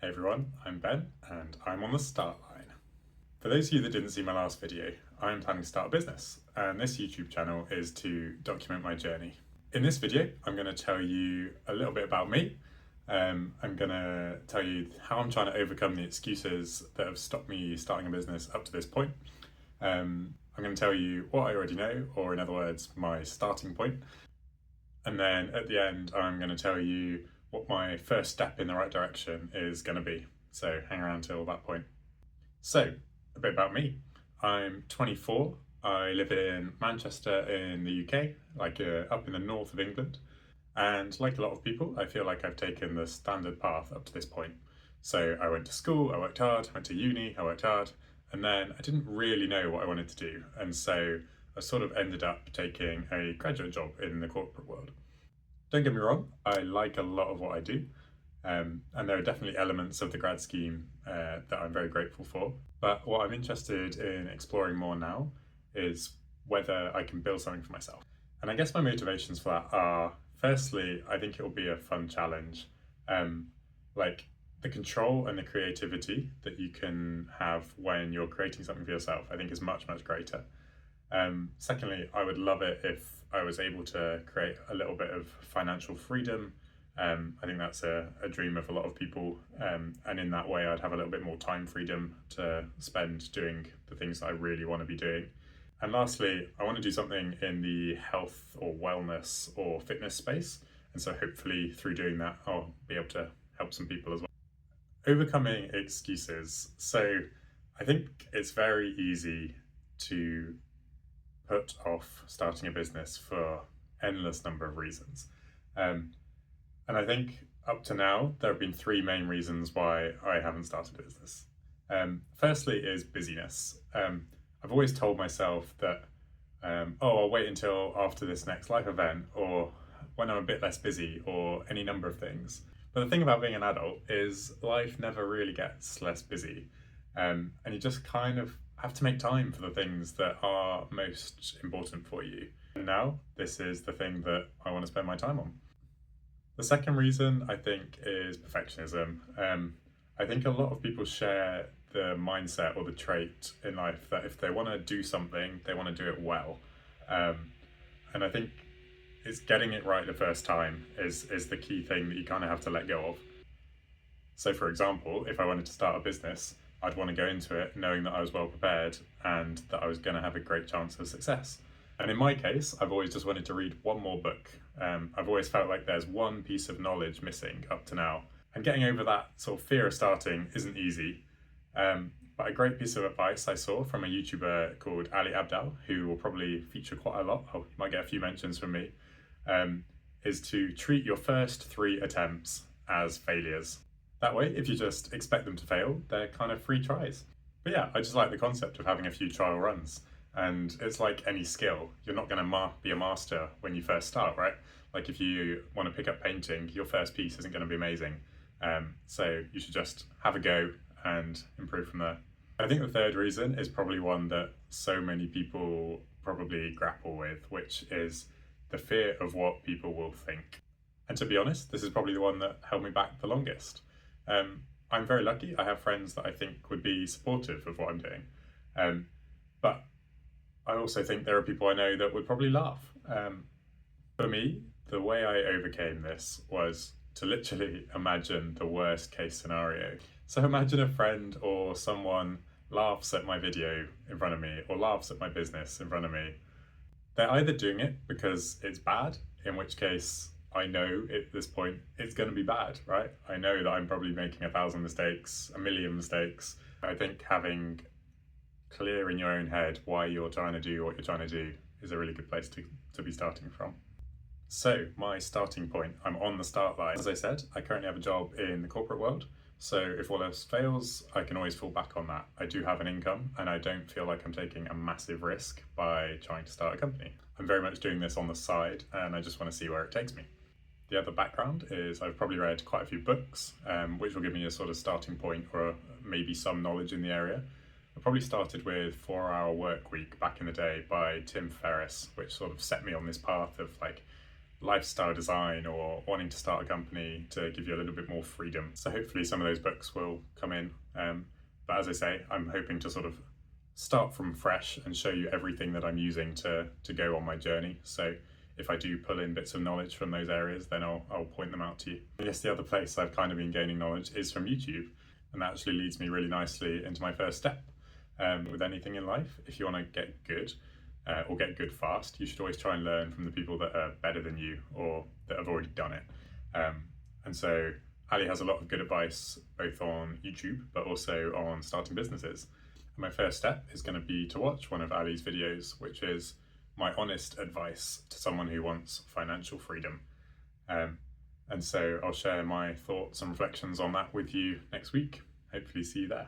Hey everyone, I'm Ben and I'm on the start line. For those of you that didn't see my last video, I'm planning to start a business and this YouTube channel is to document my journey. In this video, I'm going to tell you a little bit about me. I'm going to tell you how I'm trying to overcome the excuses that have stopped me starting a business up to this point. I'm going to tell you what I already know, or in other words, my starting point. And then at the end, I'm going to tell you what my first step in the right direction is going to be. So hang around till that point. So, a bit about me. I'm 24. I live in Manchester in the UK, up in the north of England. And like a lot of people, I feel like I've taken the standard path up to this point. So I went to school, I worked hard, went to uni, I worked hard, and then I didn't really know what I wanted to do. And so I sort of ended up taking a graduate job in the corporate world. Don't get me wrong, I like a lot of what I do, and there are definitely elements of the grad scheme that I'm very grateful for. But what I'm interested in exploring more now is whether I can build something for myself. And I guess my motivations for that are, firstly, I think it will be a fun challenge. Like the control and the creativity that you can have when you're creating something for yourself, I think is much, much greater. Secondly, I would love it if I was able to create a little bit of financial freedom. I think that's a dream of a lot of people, and in that way I'd have a little bit more time freedom to spend doing the things that I really want to be doing. And lastly, I want to do something in the health or wellness or fitness space, and so hopefully through doing that I'll be able to help some people as well. Overcoming excuses. So I think it's very easy to put off starting a business for endless number of reasons. And I think up to now, there have been three main reasons why I haven't started a business. Firstly is busyness. I've always told myself that, I'll wait until after this next life event, or when I'm a bit less busy, or any number of things. But the thing about being an adult is life never really gets less busy. And you just kind of have to make time for the things that are most important for you. And now, this is the thing that I want to spend my time on. The second reason, I think, is perfectionism. I think a lot of people share the mindset or the trait in life that if they want to do something, they want to do it well. And I think it's getting it right the first time is the key thing that you kind of have to let go of. So for example, if I wanted to start a business, I'd want to go into it knowing that I was well prepared and that I was going to have a great chance of success. And in my case, I've always just wanted to read one more book. I've always felt like there's one piece of knowledge missing up to now. And getting over that sort of fear of starting isn't easy. But a great piece of advice I saw from a YouTuber called Ali Abdal, who will probably feature quite a lot, you might get a few mentions from me, is to treat your first 3 attempts as failures. That way, if you just expect them to fail, they're kind of free tries. But yeah, I just like the concept of having a few trial runs. And it's like any skill. You're not going to be a master when you first start, right? Like if you want to pick up painting, your first piece isn't going to be amazing. So you should just have a go and improve from there. I think the third reason is probably one that so many people probably grapple with, which is the fear of what people will think. And to be honest, this is probably the one that held me back the longest. I'm very lucky. I have friends that I think would be supportive of what I'm doing. But I also think there are people I know that would probably laugh. For me, the way I overcame this was to literally imagine the worst case scenario. So imagine a friend or someone laughs at my video in front of me or laughs at my business in front of me. They're either doing it because it's bad, in which case I know at this point it's going to be bad, right? I know that I'm probably making 1,000 mistakes, 1,000,000 mistakes. I think having clear in your own head why you're trying to do what you're trying to do is a really good place to be starting from. So my starting point, I'm on the start line. As I said, I currently have a job in the corporate world. So if all else fails, I can always fall back on that. I do have an income and I don't feel like I'm taking a massive risk by trying to start a company. I'm very much doing this on the side and I just want to see where it takes me. The other background is I've probably read quite a few books, which will give me a sort of starting point or maybe some knowledge in the area. I probably started with 4 Hour Work Week back in the day by Tim Ferriss, which sort of set me on this path of like lifestyle design or wanting to start a company to give you a little bit more freedom. So hopefully some of those books will come in. But as I say, I'm hoping to sort of start from fresh and show you everything that I'm using to go on my journey. So if I do pull in bits of knowledge from those areas, then I'll point them out to you. I guess the other place I've kind of been gaining knowledge is from YouTube, and that actually leads me really nicely into my first step. With anything in life, if you want to get good or get good fast, you should always try and learn from the people that are better than you or that have already done it. And so Ali has a lot of good advice both on YouTube but also on starting businesses. And my first step is going to be to watch one of Ali's videos, which is my honest advice to someone who wants financial freedom. And so I'll share my thoughts and reflections on that with you next week. Hopefully see you there.